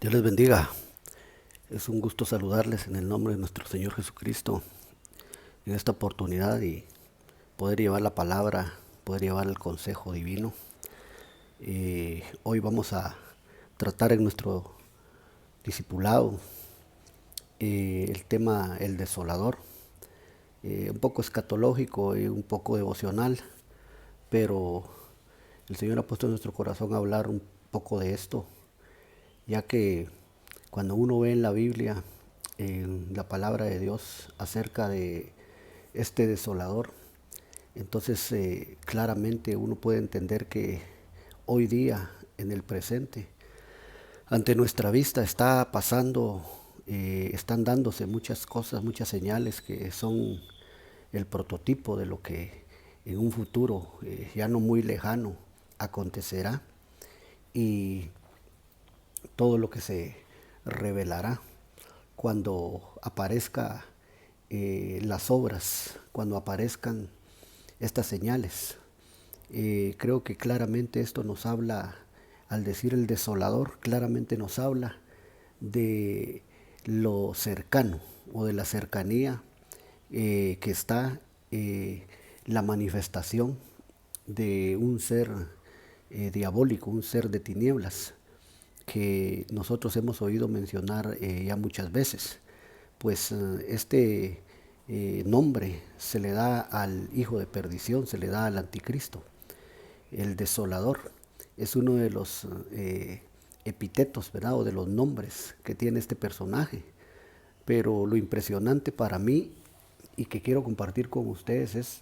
Dios les bendiga. Es un gusto saludarles en el nombre de nuestro Señor Jesucristo en esta oportunidad y poder llevar la palabra, poder llevar el consejo divino. Hoy vamos a tratar en nuestro discipulado el tema el desolador, un poco escatológico y un poco devocional, pero el Señor ha puesto en nuestro corazón a hablar un poco de esto, ya que cuando uno ve en la Biblia, en la palabra de Dios acerca de este desolador, entonces claramente uno puede entender que hoy día, en el presente, ante nuestra vista está pasando, están dándose muchas cosas, muchas señales que son el prototipo de lo que en un futuro ya no muy lejano acontecerá y todo lo que se revelará cuando aparezca las obras, cuando aparezcan estas señales. Creo que claramente esto nos habla, al decir el desolador, claramente nos habla de lo cercano o de la cercanía que está la manifestación de un ser diabólico, un ser de tinieblas, que nosotros hemos oído mencionar ya muchas veces. Pues este nombre se le da al hijo de perdición, se le da al anticristo, el desolador. Es uno de los epítetos, ¿verdad? O de los nombres que tiene este personaje. Pero lo impresionante para mí y que quiero compartir con ustedes es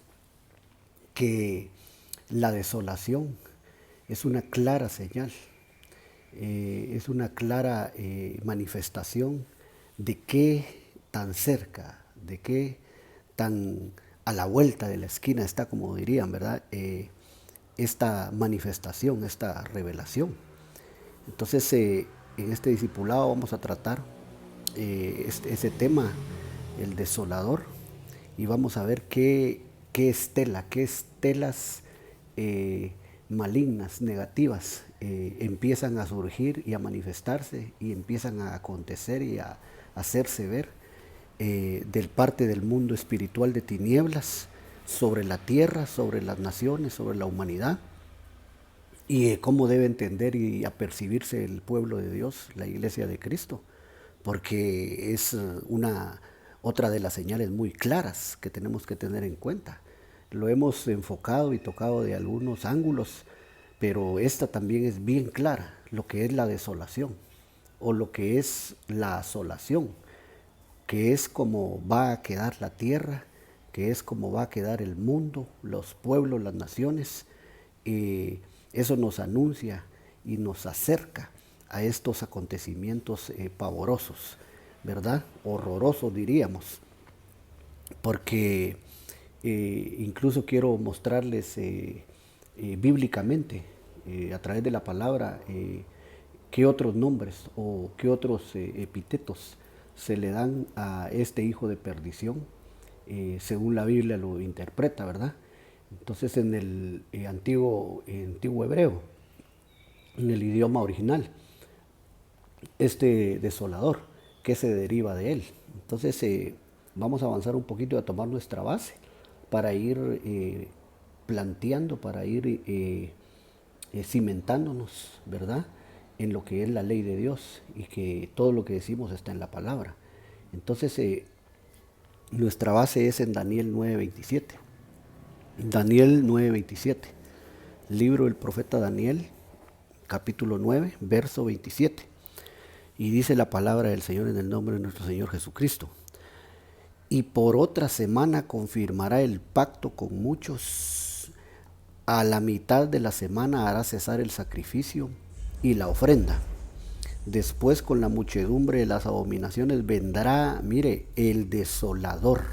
que la desolación es una clara señal, es una clara manifestación de qué tan cerca, de qué tan a la vuelta de la esquina está, como dirían, ¿verdad? Esta manifestación, esta revelación. Entonces, en este discipulado vamos a tratar ese tema, el desolador, y vamos a ver qué estela, qué estelas malignas, negativas, empiezan a surgir y a manifestarse y empiezan a acontecer y a hacerse ver del parte del mundo espiritual de tinieblas sobre la tierra, sobre las naciones, sobre la humanidad y cómo debe entender y apercibirse el pueblo de Dios, la iglesia de Cristo, porque es una otra de las señales muy claras que tenemos que tener en cuenta. Lo hemos enfocado y tocado de algunos ángulos, pero esta también es bien clara, lo que es la desolación o lo que es la asolación, que es como va a quedar la tierra, que es como va a quedar el mundo, los pueblos, las naciones. Eso nos anuncia y nos acerca a estos acontecimientos pavorosos, ¿verdad? Horrorosos diríamos, porque incluso quiero mostrarles bíblicamente, a través de la palabra, qué otros nombres o qué otros epítetos se le dan a este hijo de perdición, según la Biblia lo interpreta, ¿verdad? Entonces en el antiguo hebreo, en el idioma original, este desolador, que se deriva de él. Entonces vamos a avanzar un poquito y a tomar nuestra base para ir planteando, para ir cimentándonos, ¿verdad? En lo que es la ley de Dios y que todo lo que decimos está en la palabra. Entonces nuestra base es en Daniel 9:27. Daniel 9:27. Libro del profeta Daniel, capítulo 9, verso 27. Y dice la palabra del Señor en el nombre de nuestro Señor Jesucristo. Y por otra semana confirmará el pacto con muchos. A la mitad de la semana hará cesar el sacrificio y la ofrenda. Después con la muchedumbre de las abominaciones vendrá, mire, el desolador.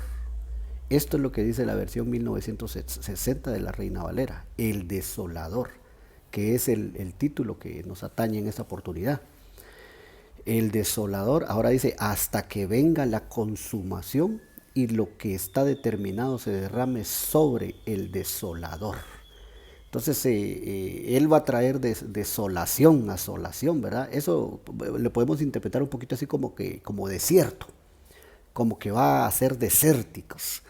Esto es lo que dice la versión 1960 de la Reina Valera, el desolador, que es el título que nos atañe en esta oportunidad. El desolador, ahora dice, hasta que venga la consumación y lo que está determinado se derrame sobre el desolador. Entonces Él va a traer desolación, asolación, ¿verdad? Eso le podemos interpretar un poquito así como que como desierto, como que va a ser desérticos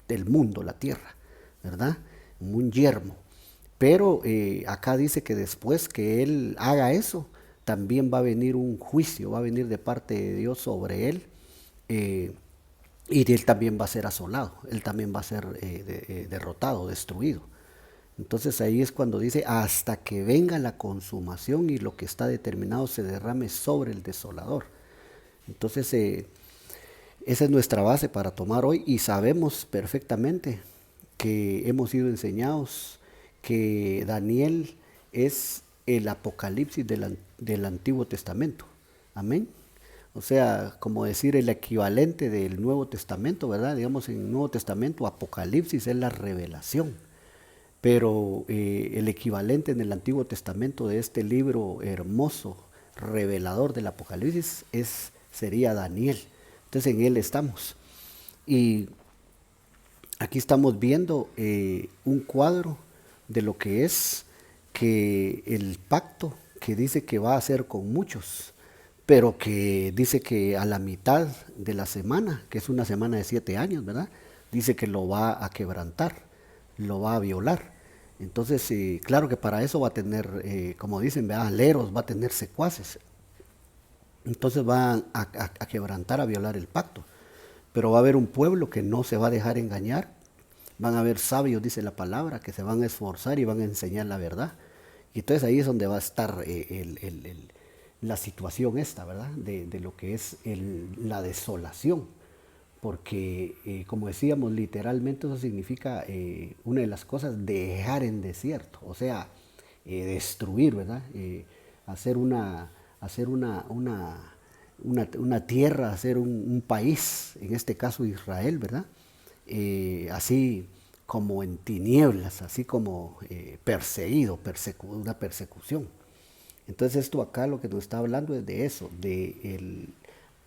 del mundo, la tierra, ¿verdad? Un yermo. Pero acá dice que después que Él haga eso, también va a venir un juicio, va a venir de parte de Dios sobre Él. eh, y Él también va a ser asolado, Él también va a ser derrotado, destruido. Entonces ahí es cuando dice, hasta que venga la consumación y lo que está determinado se derrame sobre el desolador. Entonces esa es nuestra base para tomar hoy y sabemos perfectamente que hemos sido enseñados que Daniel es el apocalipsis del Antiguo Testamento. Amén. O sea, como decir el equivalente del Nuevo Testamento, ¿verdad? Digamos en el Nuevo Testamento, Apocalipsis es la revelación. Pero el equivalente en el Antiguo Testamento de este libro hermoso, revelador del Apocalipsis, sería Daniel. Entonces en él estamos. Y aquí estamos viendo un cuadro de lo que es que el pacto que dice que va a hacer con muchos, pero que dice que a la mitad de la semana, que es una semana de 7 años, ¿verdad? Dice que lo va a quebrantar, lo va a violar. Entonces, claro que para eso va a tener, como dicen, ¿verdad? Aleros, va a tener secuaces. Entonces van a quebrantar, a violar el pacto. Pero va a haber un pueblo que no se va a dejar engañar. Van a haber sabios, dice la palabra, que se van a esforzar y van a enseñar la verdad. Y entonces ahí es donde va a estar la situación esta, ¿verdad? De lo que es la desolación. Porque, como decíamos, literalmente eso significa una de las cosas, dejar en desierto. O sea, destruir, ¿verdad? Hacer una tierra, hacer un país, en este caso Israel, ¿verdad? Así como en tinieblas, así como perseguido, una persecución. Entonces esto acá lo que nos está hablando es de eso, de el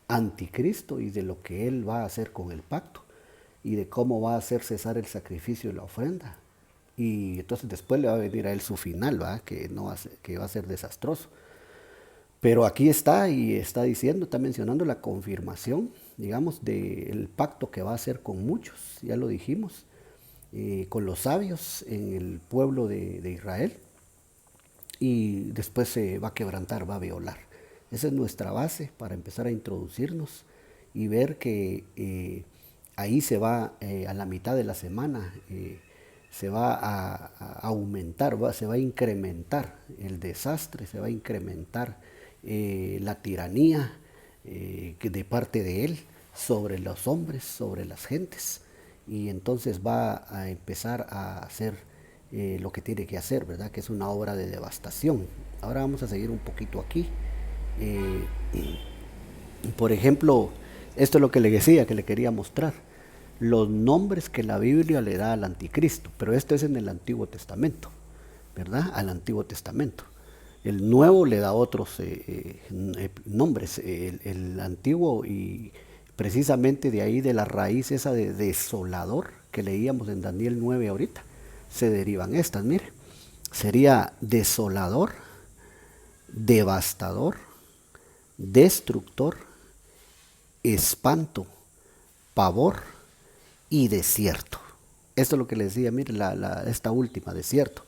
anticristo y de lo que él va a hacer con el pacto y de cómo va a hacer cesar el sacrificio y la ofrenda. Y entonces después le va a venir a él su final, ¿verdad? Que va a ser desastroso. Pero aquí está y está diciendo, está mencionando la confirmación, digamos, del pacto que va a hacer con muchos, ya lo dijimos, con los sabios en el pueblo de Israel, y después se va a quebrantar, va a violar. Esa es nuestra base para empezar a introducirnos y ver que ahí se va a la mitad de la semana, se va a aumentar, se va a incrementar el desastre, se va a incrementar la tiranía de parte de él sobre los hombres, sobre las gentes, y entonces va a empezar a hacer lo que tiene que hacer, ¿verdad? Que es una obra de devastación. Ahora vamos a seguir un poquito aquí. Eh, por ejemplo, esto es lo que le decía, que le quería mostrar. Los nombres que la Biblia le da al anticristo, pero esto es en el Antiguo Testamento, ¿verdad? Al Antiguo Testamento. El Nuevo le da otros nombres. El Antiguo, y precisamente de ahí, de la raíz esa de desolador que leíamos en Daniel 9 ahorita, se derivan estas, mire. Sería desolador, devastador, destructor, espanto, pavor y desierto. Esto es lo que les decía, mire, esta última, desierto,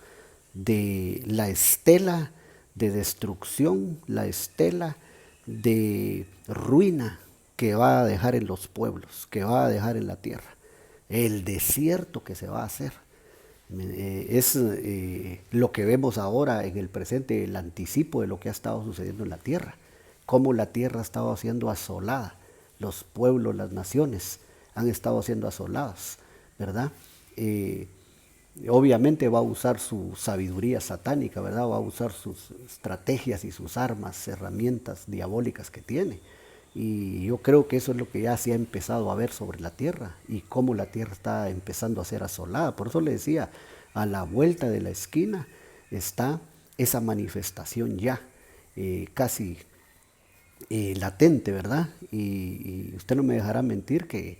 de la estela de destrucción, la estela de ruina que va a dejar en los pueblos, que va a dejar en la tierra, el desierto que se va a hacer. Es lo que vemos ahora en el presente, el anticipo de lo que ha estado sucediendo en la tierra, cómo la tierra ha estado siendo asolada, los pueblos, las naciones han estado siendo asoladas, ¿verdad? Obviamente va a usar su sabiduría satánica, ¿verdad? Va a usar sus estrategias y sus armas, herramientas diabólicas que tiene. Y yo creo que eso es lo que ya se ha empezado a ver sobre la tierra y cómo la tierra está empezando a ser asolada. Por eso le decía, a la vuelta de la esquina está esa manifestación ya, casi latente, ¿verdad? Y usted no me dejará mentir que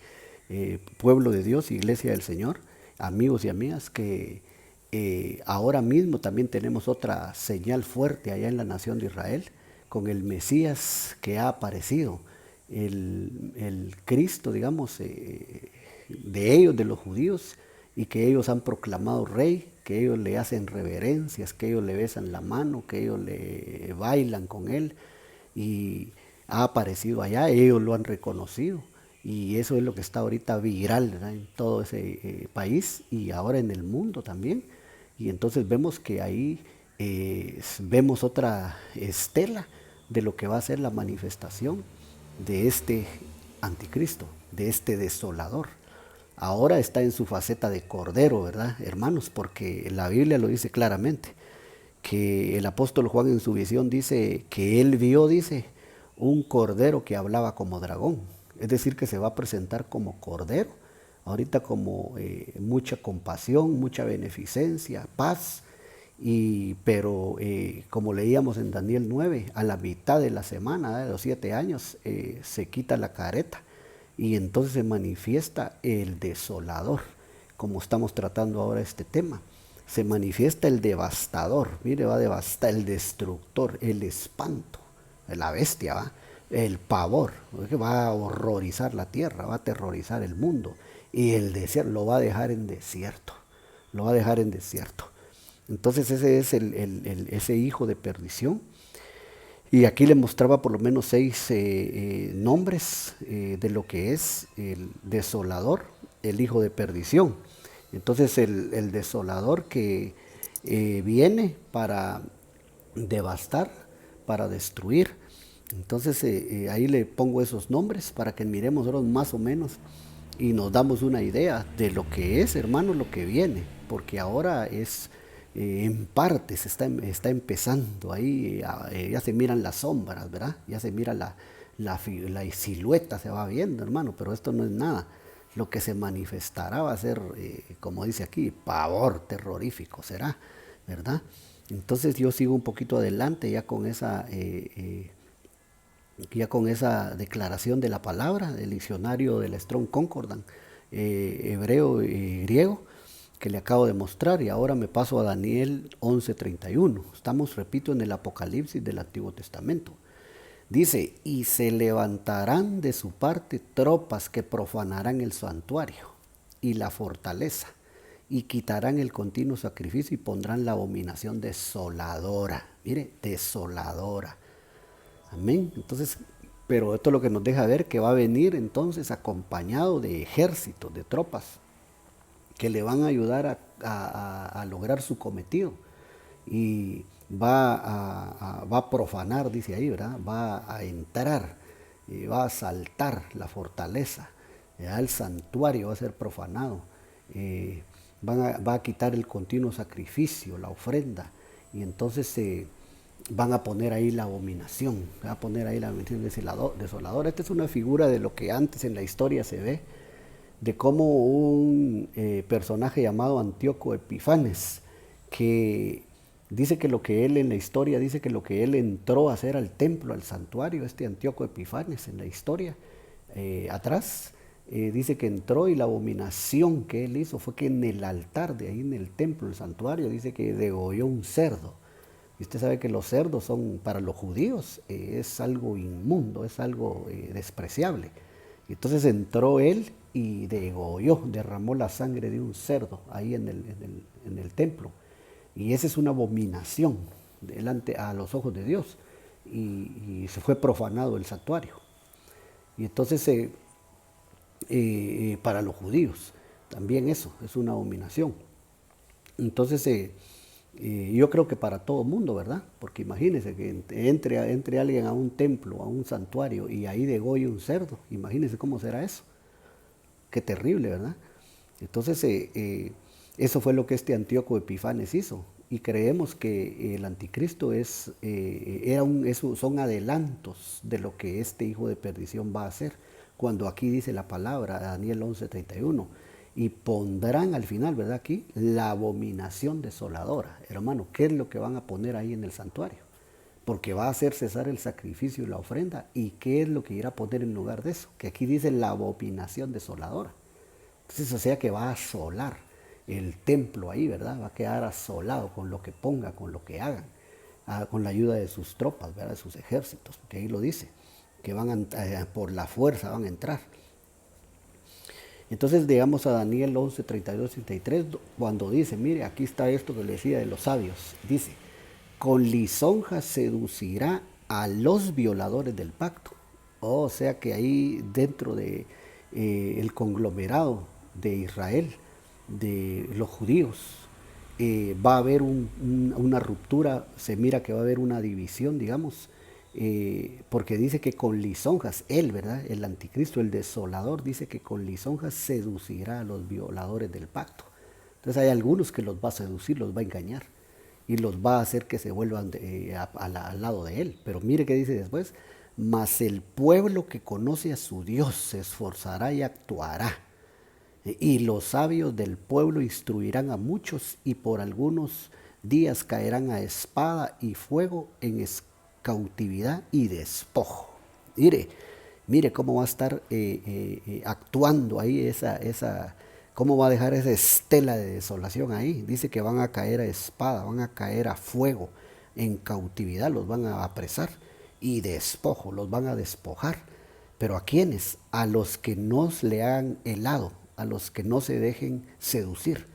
pueblo de Dios, iglesia del Señor, amigos y amigas, que ahora mismo también tenemos otra señal fuerte allá en la nación de Israel, con el Mesías que ha aparecido, el Cristo, digamos, de ellos, de los judíos, y que ellos han proclamado rey, que ellos le hacen reverencias, que ellos le besan la mano, que ellos le bailan con él, y ha aparecido allá, ellos lo han reconocido, y eso es lo que está ahorita viral, ¿verdad?, en todo ese país y ahora en el mundo también. Y entonces vemos que ahí vemos otra estela de lo que va a ser la manifestación de este anticristo, de este desolador. Ahora está en su faceta de cordero, ¿verdad, hermanos? Porque la Biblia lo dice claramente, que el apóstol Juan en su visión dice que él vio, dice, un cordero que hablaba como dragón. Es decir, que se va a presentar como cordero, ahorita como mucha compasión, mucha beneficencia, paz, pero como leíamos en Daniel 9, a la mitad de la semana, de los 7 años, se quita la careta y entonces se manifiesta el desolador, como estamos tratando ahora este tema. Se manifiesta el devastador, mire, va a devastar, el destructor, el espanto, la bestia, ¿va? El pavor, que va a horrorizar la tierra, va a aterrorizar el mundo, y el desierto lo va a dejar en desierto, lo va a dejar en desierto. Entonces ese es ese hijo de perdición. Y aquí le mostraba por lo menos 6 nombres de lo que es el desolador, el hijo de perdición. Entonces el desolador que viene para devastar, para destruir. Entonces ahí le pongo esos nombres para que miremos más o menos y nos damos una idea de lo que es, hermanos, lo que viene, porque ahora es en parte está empezando ahí, ya se miran las sombras, ¿verdad? Ya se mira la silueta, se va viendo, hermano, pero esto no es nada. Lo que se manifestará va a ser, como dice aquí, pavor terrorífico será, ¿verdad? Entonces yo sigo un poquito adelante ya con esa declaración de la palabra del diccionario del Strong Concordance, hebreo y griego, que le acabo de mostrar, y ahora me paso a Daniel 11:31. Estamos, repito, en el Apocalipsis del Antiguo Testamento. Dice, y se levantarán de su parte tropas que profanarán el santuario y la fortaleza, y quitarán el continuo sacrificio y pondrán la abominación desoladora. Mire, desoladora. Amén. Entonces, pero esto es lo que nos deja ver que va a venir entonces acompañado de ejércitos, de tropas, que le van a ayudar a lograr su cometido. Y va a profanar, dice ahí, ¿verdad? Va a entrar, va a asaltar la fortaleza, el santuario va a ser profanado, va a quitar el continuo sacrificio, la ofrenda, y entonces van a poner ahí la abominación, va a poner ahí la abominación desoladora. Esta es una figura de lo que antes en la historia se ve, de cómo un personaje llamado Antíoco Epifanes, que dice que lo que él en la historia, dice que lo que él entró a hacer al templo, al santuario, este Antíoco Epifanes en la historia, atrás, dice que entró y la abominación que él hizo fue que en el altar de ahí en el templo, el santuario, dice que degolló un cerdo. Y usted sabe que los cerdos son, para los judíos, es algo inmundo, es algo despreciable. Y entonces entró él y degolló, derramó la sangre de un cerdo ahí en el templo. Y esa es una abominación delante a los ojos de Dios. Y se fue profanado el santuario. Y entonces para los judíos también eso es una abominación. Entonces yo creo que para todo mundo, ¿verdad? Porque imagínense que entre alguien a un templo, a un santuario, y ahí degolle un cerdo. Imagínense cómo será eso. Qué terrible, ¿verdad? Entonces eso fue lo que este Antíoco Epifanes hizo. Y creemos que el anticristo son adelantos de lo que este hijo de perdición va a hacer. Cuando aquí dice la palabra, Daniel 11:31, y pondrán al final, ¿verdad? Aquí, la abominación desoladora. Hermano, ¿qué es lo que van a poner ahí en el santuario? Porque va a hacer cesar el sacrificio y la ofrenda. ¿Y qué es lo que irá a poner en lugar de eso? Que aquí dice la abominación desoladora. Entonces, o sea que va a asolar. el templo ahí, ¿verdad? Va a quedar asolado con lo que ponga, con lo que hagan, con la ayuda de sus tropas, ¿verdad? De sus ejércitos, porque ahí lo dice, que van por la fuerza van a entrar. Entonces digamos a Daniel 11, 32, 33, cuando dice, mire, aquí está esto que le decía de los sabios, dice, con lisonja seducirá a los violadores del pacto. O sea que ahí dentro de el conglomerado de Israel, de los judíos, va a haber una ruptura, se mira que va a haber una división, digamos, porque dice que con lisonjas, él, ¿verdad? El anticristo, el desolador, dice que con lisonjas seducirá a los violadores del pacto. Entonces hay algunos que los va a seducir, los va a engañar y los va a hacer que se vuelvan al lado de él. Pero mire qué dice después, mas el pueblo que conoce a su Dios se esforzará y actuará. Y los sabios del pueblo instruirán a muchos y por algunos días caerán a espada y fuego en cautividad y despojo. Mire cómo va a estar actuando ahí cómo va a dejar esa estela de desolación ahí. Dice que van a caer a espada, van a caer a fuego, en cautividad los van a apresar y despojo, los van a despojar. ¿Pero a quiénes? A los que no le hagan helado, a los que no se dejen seducir.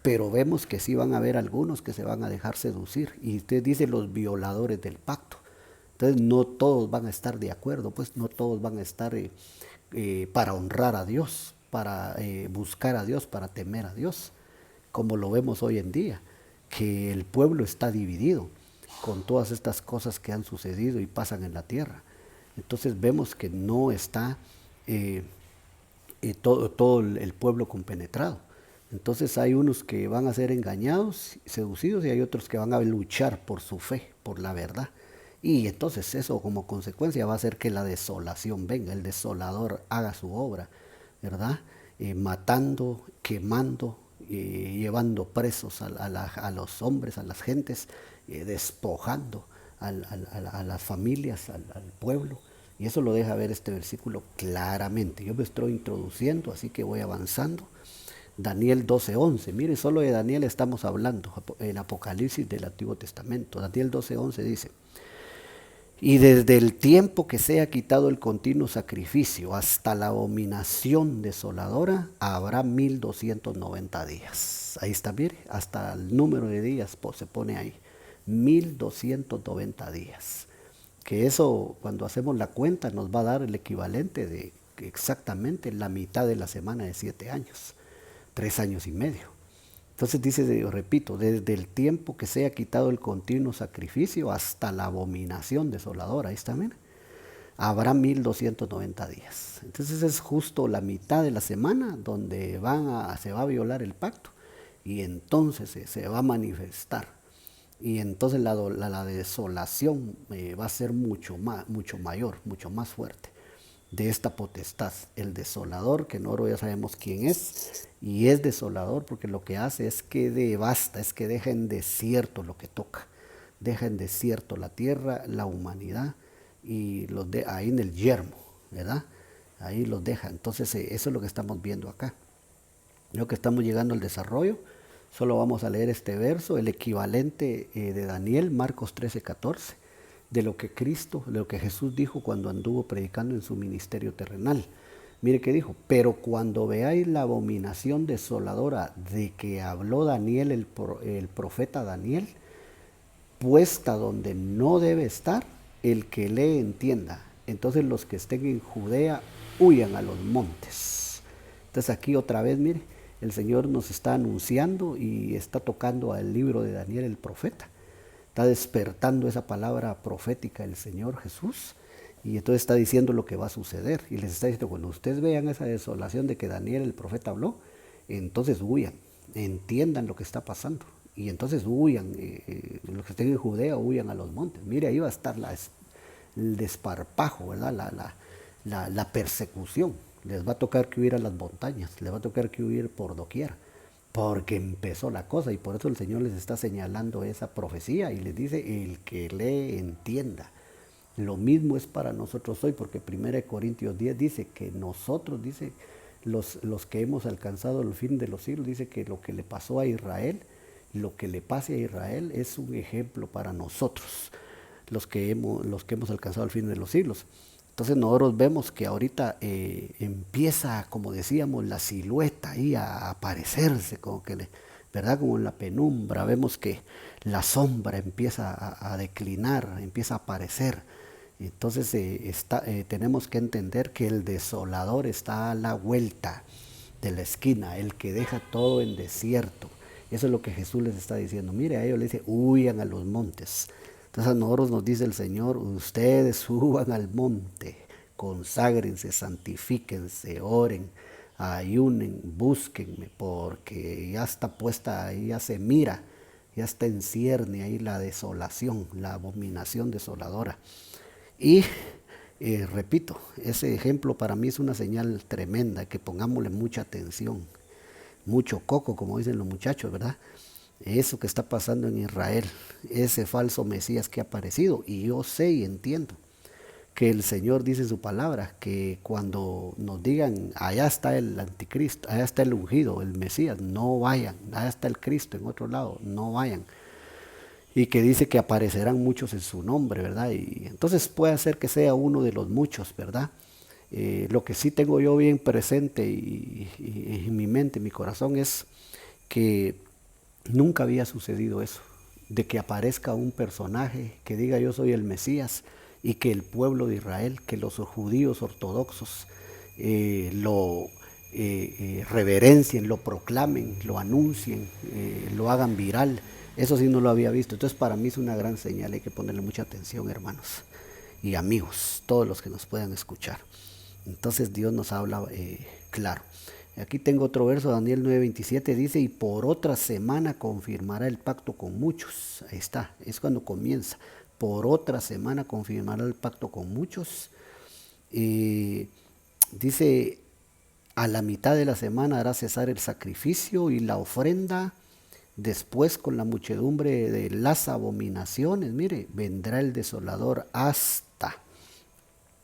Pero vemos que sí van a haber algunos que se van a dejar seducir. Y usted dice los violadores del pacto. Entonces no todos van a estar de acuerdo, pues no todos van a estar para honrar a Dios, para buscar a Dios, para temer a Dios, como lo vemos hoy en día, que el pueblo está dividido con todas estas cosas que han sucedido y pasan en la tierra. Entonces vemos que no está todo el pueblo compenetrado. Entonces hay unos que van a ser engañados, seducidos, y hay otros que van a luchar por su fe, por la verdad. Y entonces eso como consecuencia va a hacer que la desolación venga, el desolador haga su obra, ¿verdad? Matando, quemando, llevando presos a los hombres, a las gentes, despojando a las familias, al pueblo. Y eso lo deja ver este versículo claramente. Yo me estoy introduciendo, así que voy avanzando. Daniel 12:11. Mire, solo de Daniel estamos hablando, el Apocalipsis del Antiguo Testamento. Daniel 12:11 dice, y desde el tiempo que sea quitado el continuo sacrificio hasta la abominación desoladora, habrá 1290 días. Ahí está, mire, hasta el número de días se pone ahí. 1290 días. Que eso, cuando hacemos la cuenta, nos va a dar el equivalente de exactamente la mitad de la semana de 7 años. 3 años y medio. Entonces dice, repito, desde el tiempo que sea quitado el continuo sacrificio hasta la abominación desoladora, ahí está, mira, habrá 1290 días. Entonces es justo la mitad de la semana donde se va a violar el pacto y entonces se va a manifestar. Y entonces la desolación va a ser mucho mayor, mucho más fuerte de esta potestad, el desolador, que nosotros ya sabemos quién es, y es desolador porque lo que hace es que devasta, es que deja en desierto lo que toca, deja en desierto la tierra, la humanidad, y los deja ahí en el yermo, ¿verdad? Ahí los deja. Entonces eso es lo que estamos viendo acá. Lo que estamos llegando al desarrollo, solo vamos a leer este verso, el equivalente de Daniel, Marcos 13:14. De lo que Jesús dijo cuando anduvo predicando en su ministerio terrenal. Mire qué dijo, pero cuando veáis la abominación desoladora de que habló Daniel, el profeta Daniel, puesta donde no debe estar, el que lee entienda. Entonces los que estén en Judea huyan a los montes. Entonces aquí otra vez, mire, el Señor nos está anunciando y está tocando al libro de Daniel el profeta. Está despertando esa palabra profética del Señor Jesús y entonces está diciendo lo que va a suceder y les está diciendo, cuando ustedes vean esa desolación de que Daniel el profeta habló, entonces huyan, entiendan lo que está pasando y entonces huyan, los que estén en Judea huyan a los montes. Mire, ahí va a estar el desparpajo, ¿verdad? La persecución. Les va a tocar que huir a las montañas, les va a tocar que huir por doquier. Porque empezó la cosa y por eso el Señor les está señalando esa profecía y les dice, el que lee entienda. Lo mismo es para nosotros hoy, porque 1 Corintios 10 dice que nosotros, dice, los que hemos alcanzado el fin de los siglos, dice que lo que le pasó a Israel, lo que le pase a Israel es un ejemplo para nosotros, los que hemos alcanzado el fin de los siglos. Entonces nosotros vemos que ahorita empieza, como decíamos, la silueta ahí a aparecerse, como que, ¿verdad? Como en la penumbra, vemos que la sombra empieza a declinar, empieza a aparecer. Entonces tenemos que entender que el desolador está a la vuelta de la esquina, el que deja todo en desierto. Eso es lo que Jesús les está diciendo. Mire, a ellos les dice, huyan a los montes. Entonces a nosotros nos dice el Señor, ustedes suban al monte, conságrense, santifíquense, oren, ayunen, búsquenme, porque ya está puesta ahí, ya se mira, ya está en cierne ahí la desolación, la abominación desoladora. Y repito, ese ejemplo para mí es una señal tremenda, que pongámosle mucha atención, mucho coco, como dicen los muchachos, ¿verdad? Eso que está pasando en Israel, ese falso Mesías que ha aparecido. Y yo sé y entiendo que el Señor dice en su palabra, que cuando nos digan, allá está el anticristo, allá está el ungido, el Mesías, no vayan, allá está el Cristo en otro lado, no vayan. Y que dice que aparecerán muchos en su nombre, ¿verdad? Y entonces puede ser que sea uno de los muchos, ¿verdad? Lo que sí tengo yo bien presente y en mi mente, en mi corazón, es que nunca había sucedido eso, de que aparezca un personaje que diga yo soy el Mesías y que el pueblo de Israel, que los judíos ortodoxos lo reverencien, lo proclamen, lo anuncien, lo hagan viral. Eso sí no lo había visto. Entonces para mí es una gran señal, hay que ponerle mucha atención, hermanos y amigos, todos los que nos puedan escuchar. Entonces Dios nos habla claro. Aquí tengo otro verso, Daniel 9:27, dice, y por otra semana confirmará el pacto con muchos. Ahí está, es cuando comienza. Por otra semana confirmará el pacto con muchos. Dice, a la mitad de la semana hará cesar el sacrificio y la ofrenda. Después, con la muchedumbre de las abominaciones, mire, vendrá el desolador hasta.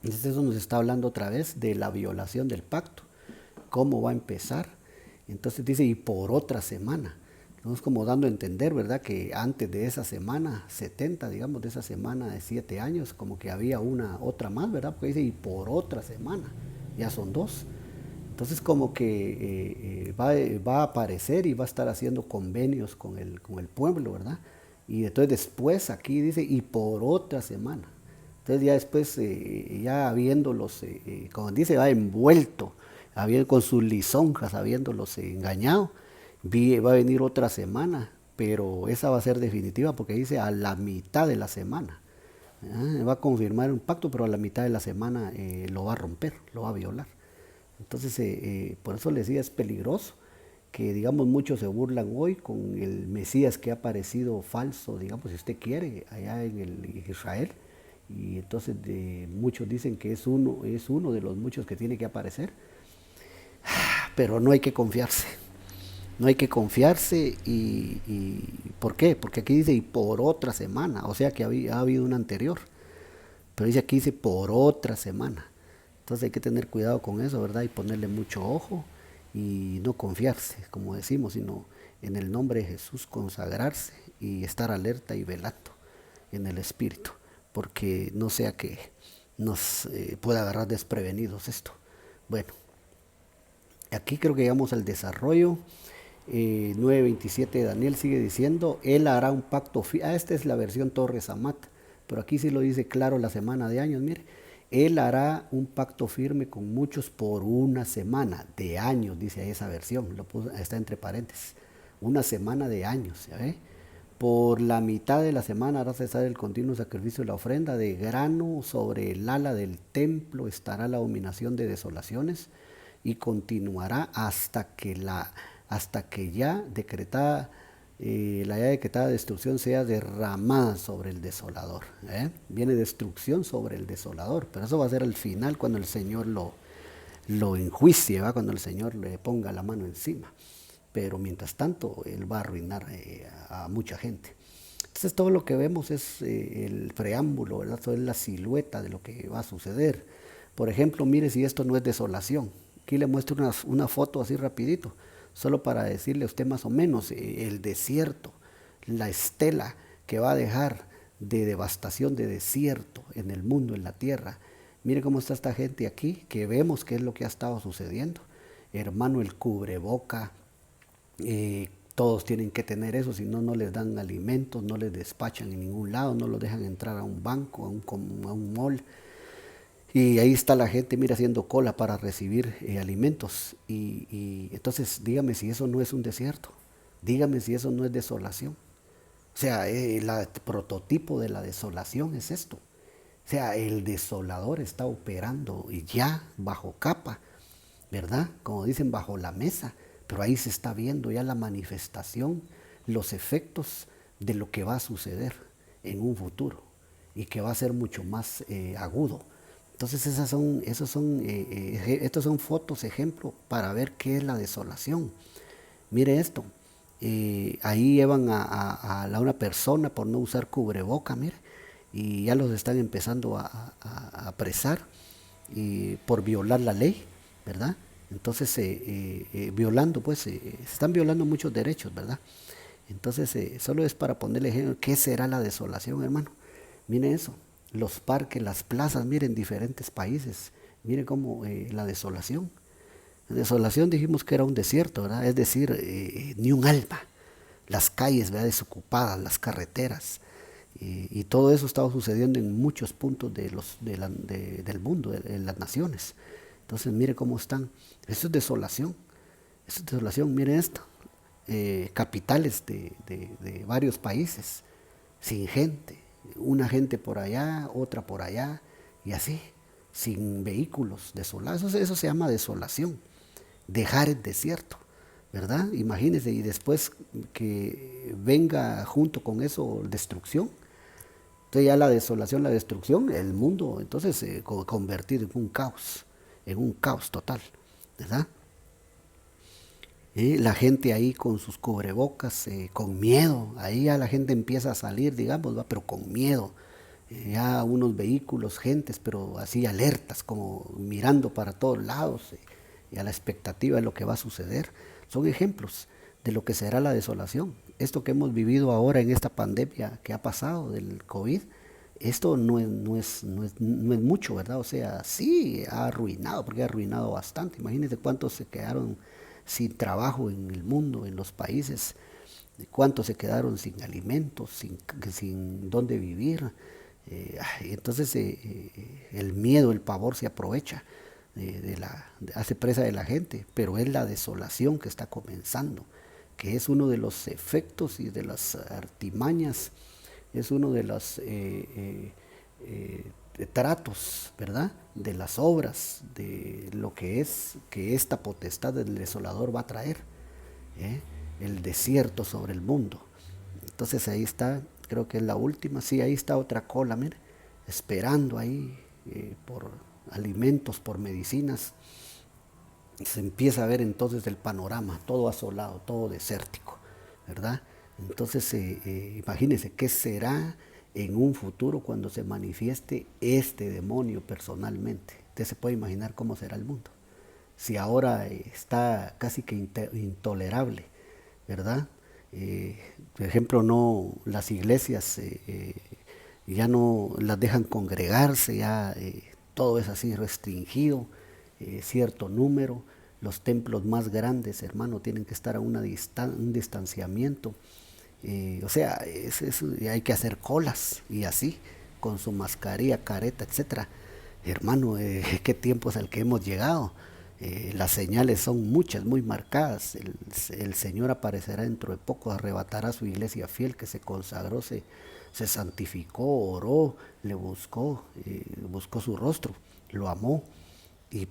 Entonces eso nos está hablando otra vez de la violación del pacto. ¿Cómo va a empezar? Entonces dice, y por otra semana. Estamos como dando a entender, ¿verdad? Que antes de esa semana 70, digamos, de esa semana de 7 años, como que había otra más, ¿verdad? Porque dice, y por otra semana. Ya son 2. Entonces como que va a aparecer y va a estar haciendo convenios con el pueblo, ¿verdad? Y entonces después aquí dice, y por otra semana. Entonces ya después, ya habiéndolos, como dice, va envuelto, con sus lisonjas, habiéndolos engañado, va a venir otra semana, pero esa va a ser definitiva porque dice a la mitad de la semana. Va a confirmar un pacto, pero a la mitad de la semana lo va a romper, lo va a violar. Entonces, por eso les decía, es peligroso que, digamos, muchos se burlan hoy con el Mesías que ha aparecido falso, digamos, si usted quiere, allá en Israel. Y entonces muchos dicen que es uno de los muchos que tiene que aparecer. Pero no hay que confiarse. No hay que confiarse y ¿por qué? Porque aquí dice y por otra semana, o sea que ha habido una anterior. Pero dice aquí dice por otra semana. Entonces hay que tener cuidado con eso, ¿verdad? Y ponerle mucho ojo y no confiarse, como decimos, sino en el nombre de Jesús consagrarse y estar alerta y velando en el Espíritu, porque no sea que nos pueda agarrar desprevenidos esto. Bueno, aquí creo que llegamos al desarrollo. 9:27 de Daniel sigue diciendo, él hará un pacto firme. Esta es la versión Torres Amat, pero aquí sí lo dice claro la semana de años, mire. Él hará un pacto firme con muchos por una semana de años, dice ahí esa versión, está entre paréntesis, una semana de años, ¿ya ve? Por la mitad de la semana hará cesar el continuo sacrificio de la ofrenda de grano, sobre el ala del templo estará la abominación de desolaciones y continuará hasta que ya decretada la ya decretada destrucción sea derramada sobre el desolador. Viene destrucción sobre el desolador, pero eso va a ser al final cuando el Señor lo enjuicie, ¿va? Cuando el Señor le ponga la mano encima. Pero mientras tanto, Él va a arruinar a mucha gente. Entonces todo lo que vemos es el preámbulo, ¿verdad? Todo es la silueta de lo que va a suceder. Por ejemplo, mire si esto no es desolación. Aquí le muestro una foto así rapidito, solo para decirle a usted más o menos el desierto, la estela que va a dejar de devastación de desierto en el mundo, en la tierra. Mire cómo está esta gente aquí, que vemos qué es lo que ha estado sucediendo. Hermano, el cubreboca, todos tienen que tener eso, si no, no les dan alimentos, no les despachan en ningún lado, no los dejan entrar a un banco, a un mall. Y ahí está la gente, mira, haciendo cola para recibir alimentos. Y entonces, dígame si eso no es un desierto, dígame si eso no es desolación. O sea, el prototipo de la desolación es esto. O sea, el desolador está operando y ya bajo capa, ¿verdad? Como dicen, bajo la mesa, pero ahí se está viendo ya la manifestación, los efectos de lo que va a suceder en un futuro y que va a ser mucho más agudo. Entonces estos son fotos, ejemplo, para ver qué es la desolación. Mire esto, ahí llevan a una persona por no usar cubreboca, mire, y ya los están empezando a apresar y por violar la ley, ¿verdad? Entonces, violando, pues, se están violando muchos derechos, ¿verdad? Entonces, solo es para ponerle ejemplo, ¿qué será la desolación, hermano? Miren eso, los parques, las plazas, miren, diferentes países, miren cómo la desolación. La desolación dijimos que era un desierto, ¿verdad? Es decir, ni un alma, las calles, ¿verdad? Desocupadas, las carreteras, y todo eso estaba sucediendo en muchos puntos del mundo, de las naciones. Entonces, mire cómo están. Eso es desolación, miren esto. Capitales de varios países, sin gente, una gente por allá, otra por allá, y así, sin vehículos, desolados. Eso se llama desolación, dejar el desierto, ¿verdad? Imagínense, y después que venga junto con eso destrucción. Entonces ya la desolación, la destrucción, el mundo, entonces convertido en un caos total, ¿verdad? La gente ahí con sus cubrebocas, con miedo, ahí ya la gente empieza a salir, digamos, ¿va? Pero con miedo, ya unos vehículos, gentes, pero así alertas, como mirando para todos lados, y a la expectativa de lo que va a suceder. Son ejemplos de lo que será la desolación. Esto que hemos vivido ahora en esta pandemia que ha pasado del COVID, esto no es mucho, ¿verdad? O sea, sí ha arruinado, porque ha arruinado bastante. Imagínense cuántos se quedaron sin trabajo en el mundo, en los países, cuántos se quedaron sin alimentos, sin dónde vivir. Entonces el miedo, el pavor se aprovecha, hace presa de la gente, pero es la desolación que está comenzando, que es uno de los efectos y de las artimañas, es uno de los tratos, ¿verdad? De las obras, de lo que es que esta potestad del desolador va a traer, ¿eh? El desierto sobre el mundo. Entonces ahí está, creo que es la última, sí, ahí está otra cola, mire, esperando ahí por alimentos, por medicinas. Se empieza a ver entonces el panorama, todo asolado, todo desértico, ¿verdad? Entonces, imagínense qué será en un futuro cuando se manifieste este demonio personalmente. Usted se puede imaginar cómo será el mundo. Si ahora está casi que intolerable, ¿verdad? Por ejemplo, no, las iglesias ya no las dejan congregarse, ya todo es así restringido, cierto número. Los templos más grandes, hermano, tienen que estar a un distanciamiento. O sea, hay que hacer colas y así, con su mascarilla, careta, etcétera. Hermano, qué tiempo es al que hemos llegado. Las señales son muchas, muy marcadas. El Señor aparecerá dentro de poco, arrebatará a su iglesia fiel que se consagró, se santificó, oró, le buscó, buscó su rostro, lo amó.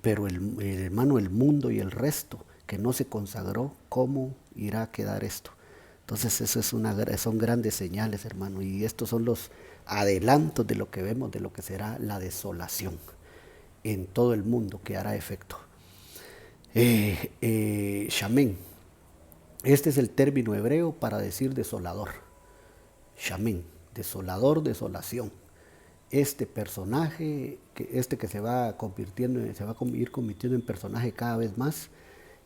Pero el hermano, el mundo y el resto que no se consagró, ¿cómo irá a quedar esto? Entonces eso son grandes señales, hermano, y estos son los adelantos de lo que vemos, de lo que será la desolación en todo el mundo que hará efecto. Shamen, este es el término hebreo para decir desolador. Shamen, desolador, desolación. Este personaje que se va convirtiendo, ir convirtiendo en personaje cada vez más,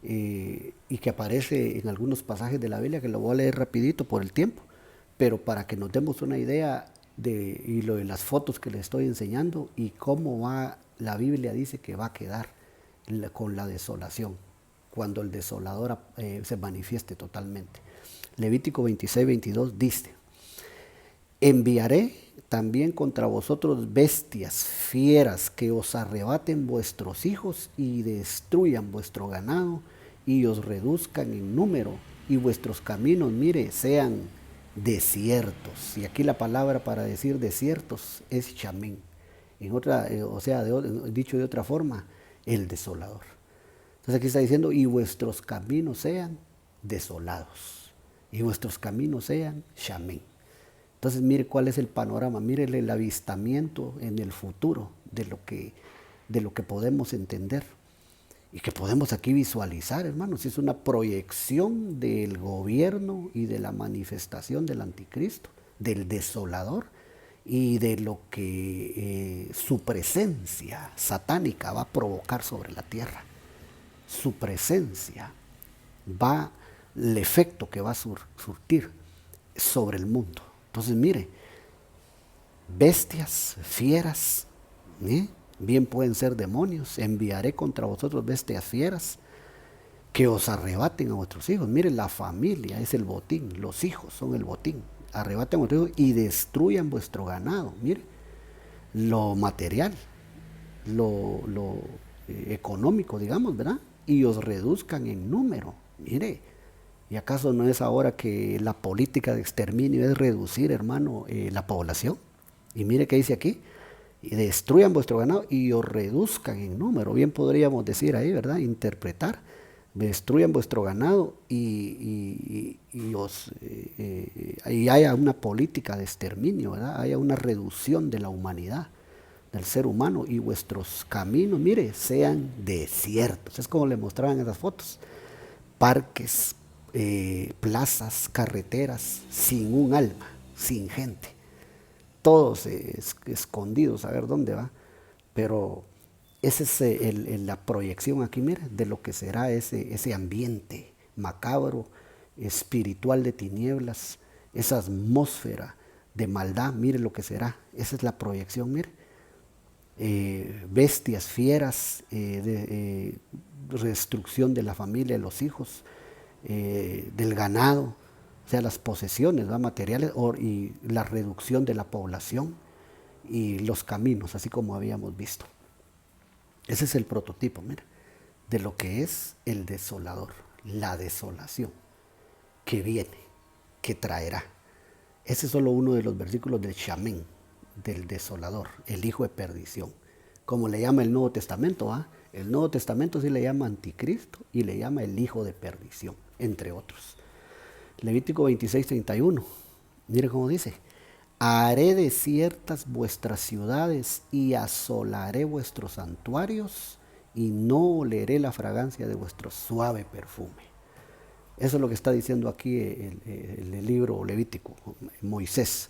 y que aparece en algunos pasajes de la Biblia, que lo voy a leer rapidito por el tiempo, pero para que nos demos una idea y lo de las fotos que les estoy enseñando y cómo va, la Biblia dice que va a quedar con la desolación, cuando el desolador se manifieste totalmente. Levítico 26-22 dice: enviaré también contra vosotros bestias fieras que os arrebaten vuestros hijos y destruyan vuestro ganado y os reduzcan en número, y vuestros caminos, mire, sean desiertos. Y aquí la palabra para decir desiertos es chamín. En otra, dicho de otra forma, el desolador. Entonces aquí está diciendo: y vuestros caminos sean desolados, y vuestros caminos sean chamín. Entonces mire cuál es el panorama, mire el avistamiento en el futuro de lo que podemos entender y que podemos aquí visualizar, hermanos. Es una proyección del gobierno y de la manifestación del anticristo, del desolador, y de lo que su presencia satánica va a provocar sobre la tierra. Su presencia el efecto que va a surtir sobre el mundo. Entonces mire, bestias, fieras, bien pueden ser demonios. Enviaré contra vosotros bestias fieras que os arrebaten a vuestros hijos. Mire, la familia es el botín, los hijos son el botín. Arrebaten a vuestros hijos y destruyan vuestro ganado. Mire, lo material, lo económico, digamos, ¿verdad? Y os reduzcan en número. Mire, ¿y acaso no es ahora que la política de exterminio es reducir, hermano, la población? Y mire qué dice aquí: y destruyan vuestro ganado y os reduzcan en número. Bien podríamos decir ahí, ¿verdad? Interpretar: destruyan vuestro ganado y haya una política de exterminio, ¿verdad? Haya una reducción de la humanidad, del ser humano, y vuestros caminos, mire, sean desiertos. Es como le mostraban en esas fotos: parques, plazas, carreteras, sin un alma, sin gente, todos escondidos a ver dónde va. Pero esa es la proyección aquí, mire, de lo que será ese ambiente macabro, espiritual, de tinieblas, esa atmósfera de maldad. Mire lo que será, esa es la proyección, mire. Bestias fieras, destrucción de la familia, de los hijos, del ganado, o sea, las posesiones, ¿va? Materiales, y la reducción de la población y los caminos, así como habíamos visto. Ese es el prototipo, mira, de lo que es el desolador, la desolación que viene, que traerá. Ese es solo uno de los versículos del chamén, del desolador, el hijo de perdición, como le llama el Nuevo Testamento, ¿va? El Nuevo Testamento sí le llama anticristo y le llama el hijo de perdición, entre otros. Levítico 26:31, mire cómo dice: haré desiertas vuestras ciudades y asolaré vuestros santuarios y no oleré la fragancia de vuestro suave perfume. Eso es lo que está diciendo aquí el libro Levítico, Moisés.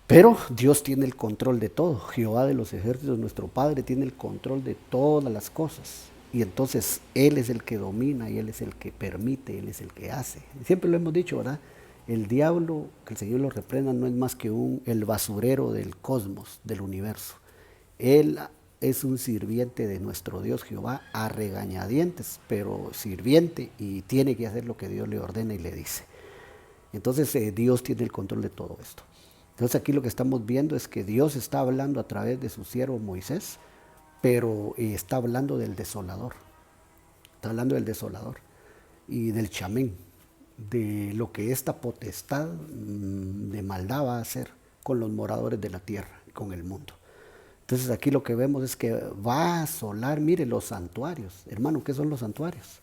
Pero Dios tiene el control de todo. Jehová de los ejércitos, nuestro Padre, tiene el control de todas las cosas. Y entonces Él es el que domina y Él es el que permite, Él es el que hace. Siempre lo hemos dicho, ¿verdad? El diablo, que el Señor lo reprenda, no es más que el basurero del cosmos, del universo. Él es un sirviente de nuestro Dios Jehová, a regañadientes, pero sirviente, y tiene que hacer lo que Dios le ordena y le dice. Entonces Dios tiene el control de todo esto. Entonces aquí lo que estamos viendo es que Dios está hablando a través de su siervo Moisés, pero está hablando del desolador. Está hablando del desolador y del chamén, de lo que esta potestad de maldad va a hacer con los moradores de la tierra y con el mundo. Entonces aquí lo que vemos es que va a asolar, mire, los santuarios. Hermano, ¿qué son los santuarios?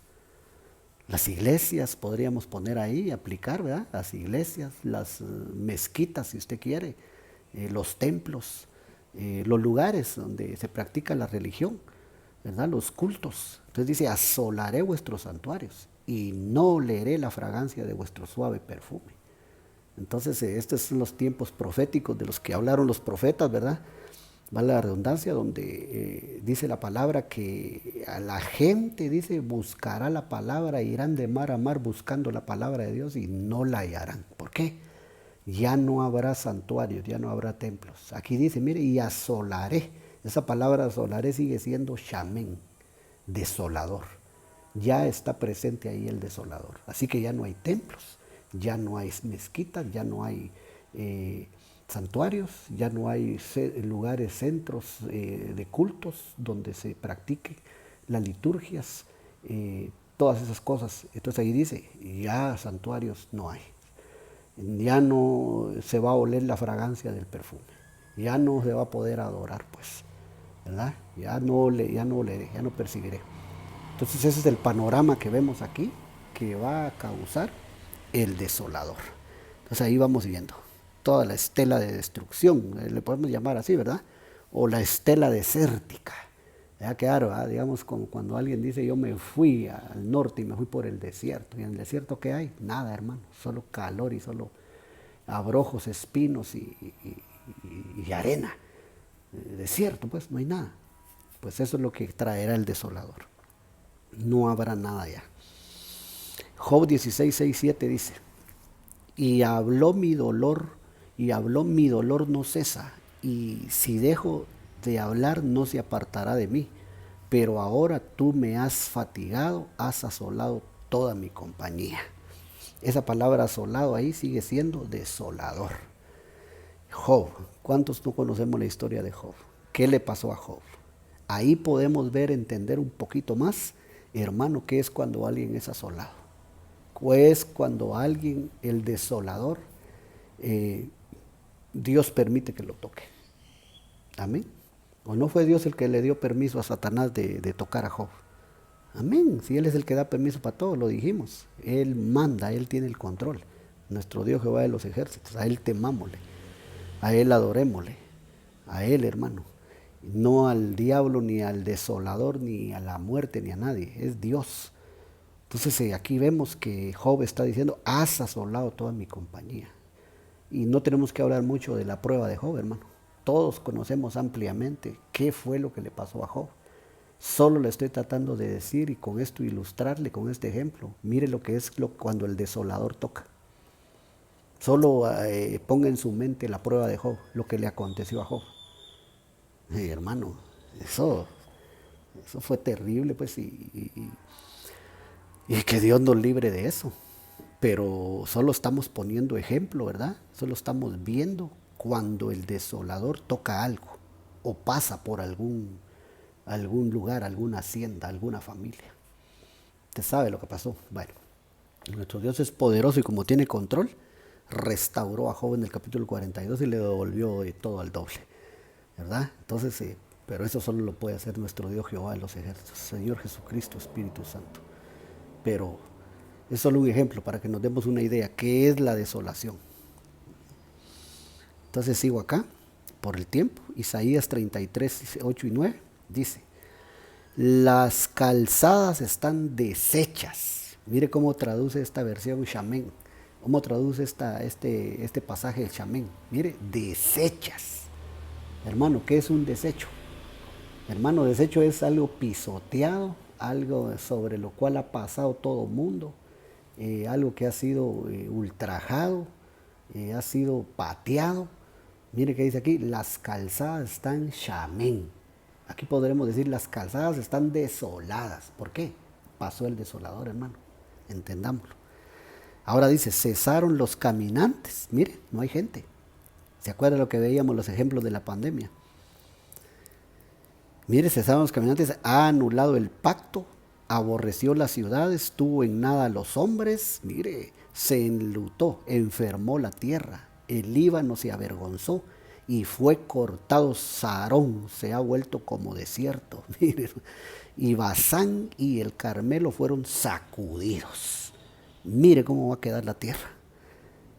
Las iglesias podríamos poner ahí, aplicar, ¿verdad? Las iglesias, las mezquitas, si usted quiere, los templos, los lugares donde se practica la religión, ¿verdad? Los cultos. Entonces dice: asolaré vuestros santuarios y no oleré la fragancia de vuestro suave perfume. Entonces estos son los tiempos proféticos de los que hablaron los profetas, ¿verdad? vale la redundancia, donde dice la palabra que a la gente, dice, buscará la palabra, irán de mar a mar buscando la palabra de Dios y no la hallarán. ¿Por qué? Ya no habrá santuarios, ya no habrá templos. Aquí dice, mire, y asolaré. Esa palabra asolaré sigue siendo shamén, desolador. Ya está presente ahí el desolador. Así que ya no hay templos, ya no hay mezquitas, ya no hay santuarios, ya no hay lugares, centros de cultos donde se practique las liturgias, todas esas cosas. Entonces ahí dice, ya santuarios no hay. Ya no se va a oler la fragancia del perfume. Ya no se va a poder adorar, pues, ¿verdad? Ya no oleré, ya no percibiré. Entonces ese es el panorama que vemos aquí, que va a causar el desolador. Entonces ahí vamos viendo toda la estela de destrucción, le podemos llamar así, ¿verdad? O la estela desértica. Ya claro, digamos como cuando alguien dice yo me fui al norte y me fui por el desierto. ¿Y en el desierto qué hay? Nada, hermano, solo calor y solo abrojos, espinos y arena. Desierto, pues no hay nada. Pues eso es lo que traerá el desolador. No habrá nada ya. Job 16, 6, 7 dice, y habló mi dolor no cesa, y si dejo de hablar no se apartará de mí, pero ahora tú me has fatigado, has asolado toda mi compañía. Esa palabra asolado ahí sigue siendo desolador. Job, ¿cuántos no conocemos la historia de Job? ¿Qué le pasó a Job? Ahí podemos ver, entender un poquito más, hermano, qué es cuando alguien es asolado. Pues cuando alguien, el desolador, Dios permite que lo toque. Amén. ¿O no fue Dios el que le dio permiso a Satanás de tocar a Job? Amén. Si Él es el que da permiso para todo, lo dijimos. Él manda, Él tiene el control. Nuestro Dios Jehová de los ejércitos. A Él temámosle, a Él adorémosle, a Él, hermano. No al diablo, ni al desolador, ni a la muerte, ni a nadie. Es Dios. Entonces aquí vemos que Job está diciendo, has asolado toda mi compañía. Y no tenemos que hablar mucho de la prueba de Job, hermano. Todos conocemos ampliamente qué fue lo que le pasó a Job. Solo le estoy tratando de decir y con esto ilustrarle con este ejemplo. Mire lo que es cuando el desolador toca. Solo ponga en su mente la prueba de Job, lo que le aconteció a Job. Hermano, eso fue terrible, pues, y que Dios nos libre de eso. Pero solo estamos poniendo ejemplo, ¿verdad? Solo estamos viendo cuando el desolador toca algo o pasa por algún lugar, alguna hacienda, alguna familia. Usted sabe lo que pasó. Bueno, nuestro Dios es poderoso y como tiene control, restauró a Job en el capítulo 42 y le devolvió todo al doble, ¿verdad? Entonces, pero eso solo lo puede hacer nuestro Dios Jehová de los ejércitos, Señor Jesucristo, Espíritu Santo. Pero es solo un ejemplo para que nos demos una idea, ¿qué es la desolación? Entonces sigo acá, por el tiempo, Isaías 33, 8 y 9, dice, las calzadas están deshechas. Mire cómo traduce esta versión Shamén, cómo traduce este pasaje del Shamén. Mire, deshechas. Hermano, ¿qué es un desecho? Hermano, desecho es algo pisoteado, algo sobre lo cual ha pasado todo mundo, algo que ha sido ultrajado, ha sido pateado. Mire que dice aquí, las calzadas están shamén. Aquí podremos decir, las calzadas están desoladas. ¿Por qué? Pasó el desolador, hermano. Entendámoslo. Ahora dice, cesaron los caminantes. Mire, no hay gente. ¿Se acuerda lo que veíamos los ejemplos de la pandemia? Mire, cesaron los caminantes, ha anulado el pacto, aborreció las ciudades, tuvo en nada a los hombres. Mire, se enlutó, enfermó la tierra. El Líbano se avergonzó y fue cortado Sarón, se ha vuelto como desierto. Mire, y Basán y el Carmelo fueron sacudidos. Mire cómo va a quedar la tierra.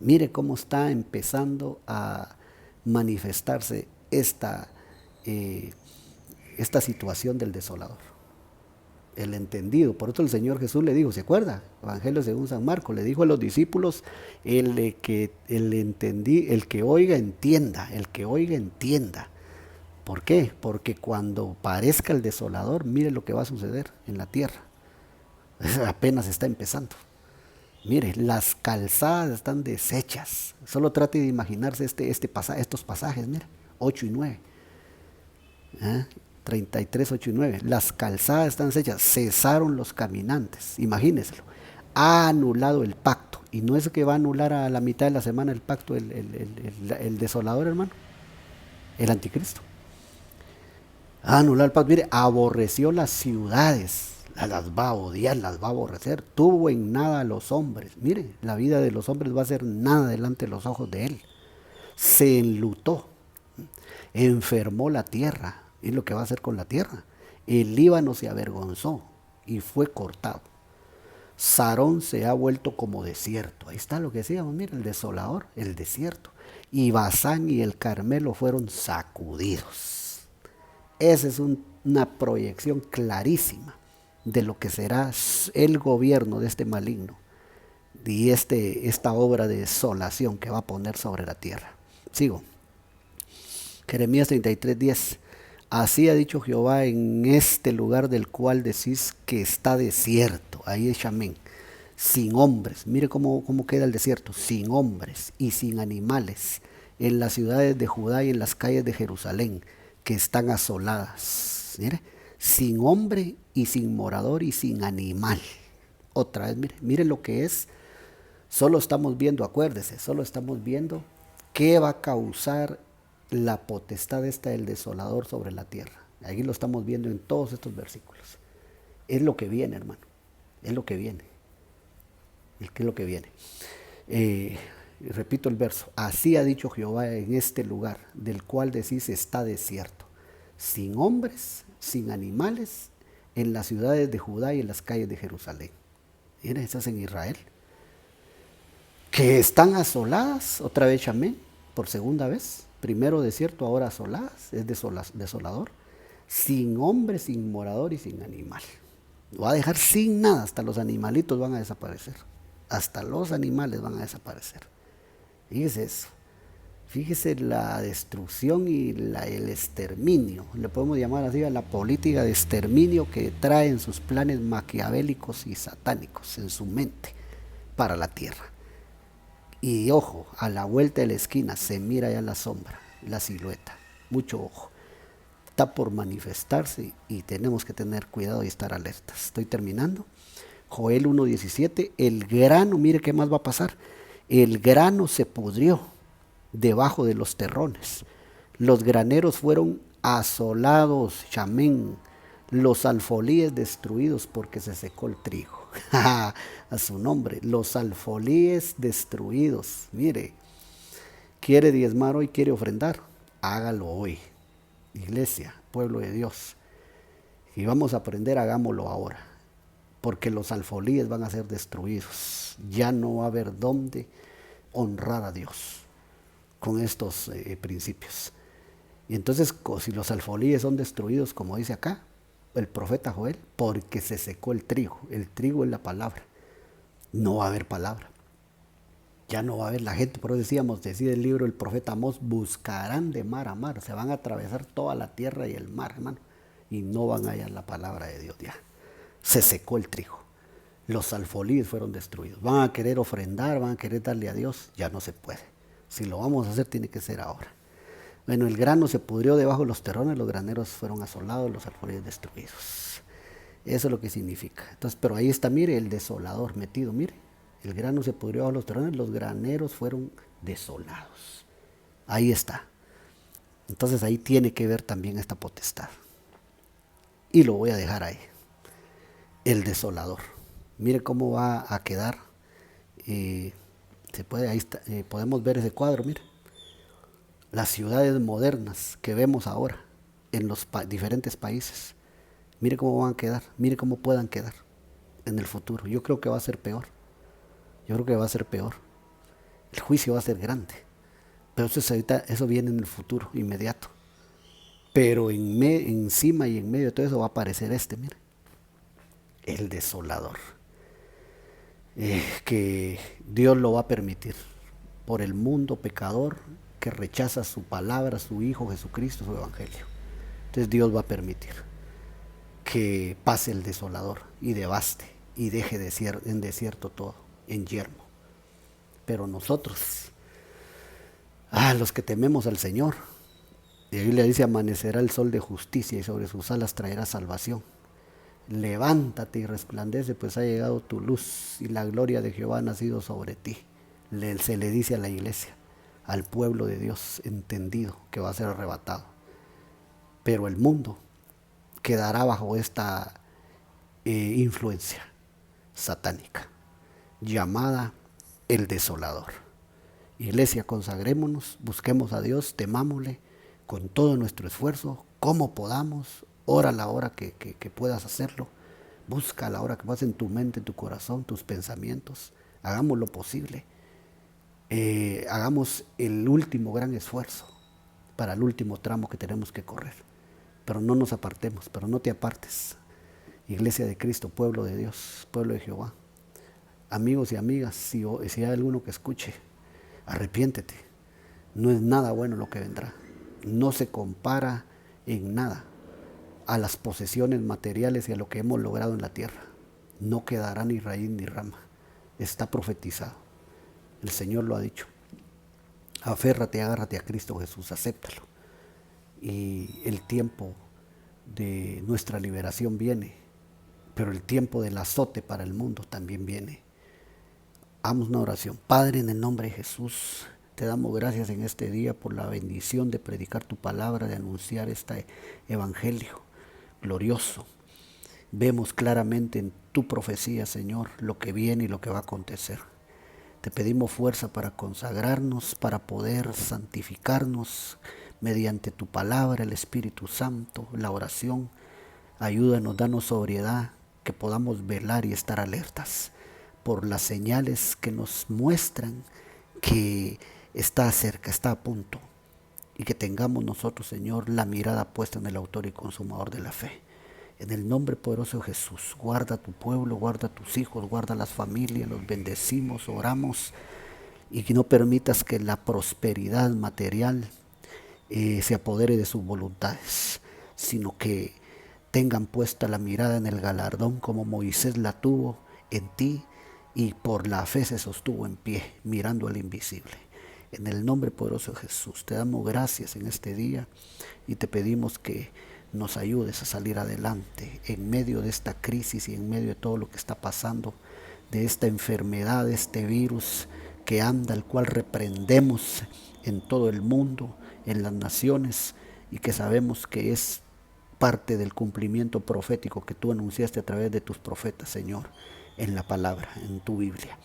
Mire cómo está empezando a manifestarse esta situación del desolador. El entendido, por eso el Señor Jesús le dijo, ¿se acuerda? Evangelio según San Marcos, le dijo a los discípulos, el que oiga entienda, ¿Por qué? Porque cuando parezca el desolador, mire lo que va a suceder en la tierra. Apenas está empezando. Mire, las calzadas están deshechas. Solo trate de imaginarse estos pasajes, mire, 8 y 9. 33, 8 y 9. Las calzadas están deshechas, cesaron los caminantes. Imagínenselo. Ha anulado el pacto. Y no es que va a anular a la mitad de la semana el pacto, el desolador, hermano. El anticristo. Ha anulado el pacto. Mire, aborreció las ciudades. Las va a odiar, las va a aborrecer. Tuvo en nada a los hombres. Mire, la vida de los hombres va a ser nada delante de los ojos de él. Se enlutó. Enfermó la tierra. Es lo que va a hacer con la tierra. El Líbano se avergonzó y fue cortado. Sarón se ha vuelto como desierto. Ahí está lo que decíamos, mira, el desolador, el desierto. Y Basán y el Carmelo fueron sacudidos. Esa es una proyección clarísima de lo que será el gobierno de este maligno y esta obra de desolación que va a poner sobre la tierra. Sigo. Jeremías 33:10. Así ha dicho Jehová en este lugar del cual decís que está desierto. Ahí es Shamén. Sin hombres. Mire cómo queda el desierto. Sin hombres y sin animales. En las ciudades de Judá y en las calles de Jerusalén, que están asoladas. Mire. Sin hombre y sin morador y sin animal. Otra vez, mire lo que es. Solo estamos viendo, acuérdese, solo estamos viendo qué va a causar la potestad esta del desolador sobre la tierra. Aquí lo estamos viendo en todos estos versículos. Es lo que viene, hermano. Es lo que viene. ¿Qué es lo que viene? Repito el verso. Así ha dicho Jehová en este lugar, del cual decís está desierto. Sin hombres, sin animales, en las ciudades de Judá y en las calles de Jerusalén. Miren, esas en Israel. Que están asoladas, otra vez amén, por segunda vez. Primero desierto, ahora asoladas, es desolador. Sin hombre, sin morador y sin animal. Lo va a dejar sin nada, hasta los animalitos van a desaparecer. Hasta los animales van a desaparecer. Fíjese eso. Fíjese la destrucción y el exterminio, le podemos llamar así a la política de exterminio que trae en sus planes maquiavélicos y satánicos en su mente para la tierra. Y ojo, a la vuelta de la esquina se mira ya la sombra, la silueta, mucho ojo. Está por manifestarse y tenemos que tener cuidado y estar alertas. Estoy terminando. Joel 1:17, el grano, mire qué más va a pasar. El grano se pudrió debajo de los terrones. Los graneros fueron asolados, chamén. Los alfolíes destruidos porque se secó el trigo. A su nombre, los alfolíes destruidos. Mire, quiere diezmar hoy, quiere ofrendar, hágalo hoy. Iglesia, pueblo de Dios. Y vamos a aprender, hagámoslo ahora. Porque los alfolíes van a ser destruidos. Ya no va a haber dónde honrar a Dios con estos principios. Y entonces, si los alfolíes son destruidos, como dice acá el profeta Joel, porque se secó el trigo es la palabra, no va a haber palabra, ya no va a haber la gente. Por eso decía el libro del profeta Amós, buscarán de mar a mar, se van a atravesar toda la tierra y el mar, hermano, y no van a hallar la palabra de Dios. Ya se secó el trigo, los alfolíes fueron destruidos. Van a querer ofrendar, van a querer darle a Dios, ya no se puede. Si lo vamos a hacer, tiene que ser ahora. Bueno, el grano se pudrió debajo de los terrones, los graneros fueron asolados, los alfolíes destruidos. Eso es lo que significa. Entonces, pero ahí está, mire, el desolador metido, mire. El grano se pudrió debajo de los terrones, los graneros fueron desolados. Ahí está. Entonces ahí tiene que ver también esta potestad. Y lo voy a dejar ahí. El desolador. Mire cómo va a quedar. Ahí está, podemos ver ese cuadro, mire. Las ciudades modernas que vemos ahora en los diferentes países, mire cómo van a quedar, mire cómo puedan quedar en el futuro. Yo creo que va a ser peor. El juicio va a ser grande. Pero eso viene en el futuro inmediato. Pero encima y en medio de todo eso va a aparecer mire, el desolador. Que Dios lo va a permitir por el mundo pecador que rechaza su palabra, su Hijo Jesucristo, su Evangelio. Entonces Dios va a permitir que pase el desolador y devaste y deje en desierto todo, en yermo. Pero nosotros, los que tememos al Señor, y ahí le dice: amanecerá el sol de justicia y sobre sus alas traerá salvación. Levántate y resplandece, pues ha llegado tu luz y la gloria de Jehová ha nacido sobre ti. Se le dice a la iglesia, al pueblo de Dios entendido, que va a ser arrebatado. Pero el mundo quedará bajo esta influencia satánica, llamada el desolador. Iglesia, consagrémonos, busquemos a Dios, temámosle con todo nuestro esfuerzo, como podamos. Ora a la hora que puedas hacerlo. Busca a la hora que puedas en tu mente, en tu corazón, tus pensamientos. Hagamos lo posible. Hagamos el último gran esfuerzo para el último tramo que tenemos que correr. Pero no nos apartemos, pero no te apartes. Iglesia de Cristo, pueblo de Dios, pueblo de Jehová. Amigos y amigas, si hay alguno que escuche, arrepiéntete. No es nada bueno lo que vendrá. No se compara en nada a las posesiones materiales y a lo que hemos logrado en la tierra. No quedará ni raíz ni rama. Está profetizado. El Señor lo ha dicho. Aférrate, agárrate a Cristo Jesús, acéptalo. Y el tiempo de nuestra liberación viene, pero el tiempo del azote para el mundo también viene. Hagamos una oración. Padre, en el nombre de Jesús, te damos gracias en este día por la bendición de predicar tu palabra, de anunciar este evangelio glorioso. Vemos claramente en tu profecía, Señor, lo que viene y lo que va a acontecer. Te pedimos fuerza para consagrarnos, para poder santificarnos mediante tu palabra, el Espíritu Santo, la oración. Ayúdanos, danos sobriedad, que podamos velar y estar alertas por las señales que nos muestran que está cerca, está a punto. Y que tengamos nosotros, Señor, la mirada puesta en el autor y consumador de la fe. En el nombre poderoso de Jesús, guarda a tu pueblo, guarda a tus hijos, guarda a las familias, los bendecimos, oramos. Y que no permitas que la prosperidad material se apodere de sus voluntades, sino que tengan puesta la mirada en el galardón como Moisés la tuvo en ti y por la fe se sostuvo en pie, mirando al invisible. En el nombre poderoso de Jesús, te damos gracias en este día y te pedimos que nos ayudes a salir adelante en medio de esta crisis y en medio de todo lo que está pasando, de esta enfermedad, de este virus que anda, el cual reprendemos en todo el mundo, en las naciones, y que sabemos que es parte del cumplimiento profético que tú anunciaste a través de tus profetas, Señor, en la palabra, en tu Biblia.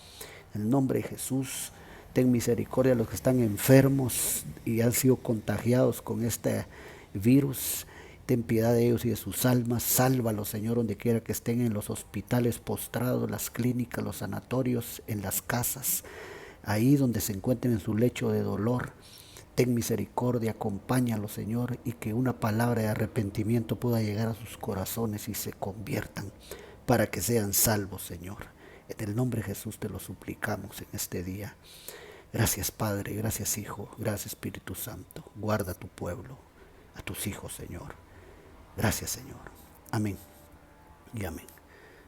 En el nombre de Jesús, ten misericordia de los que están enfermos y han sido contagiados con este virus. Ten piedad de ellos y de sus almas. Sálvalos, Señor, donde quiera que estén, en los hospitales postrados, las clínicas, los sanatorios, en las casas, ahí donde se encuentren en su lecho de dolor. Ten misericordia, acompáñalos, Señor, y que una palabra de arrepentimiento pueda llegar a sus corazones y se conviertan para que sean salvos, Señor. En el nombre de Jesús te lo suplicamos en este día. Gracias, Padre, gracias, Hijo, gracias, Espíritu Santo. Guarda a tu pueblo, a tus hijos, Señor. Gracias, Señor. Amén y amén.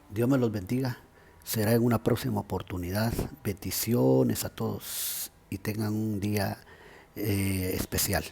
Dios me los bendiga. Será en una próxima oportunidad. Bendiciones a todos y tengan un día especial.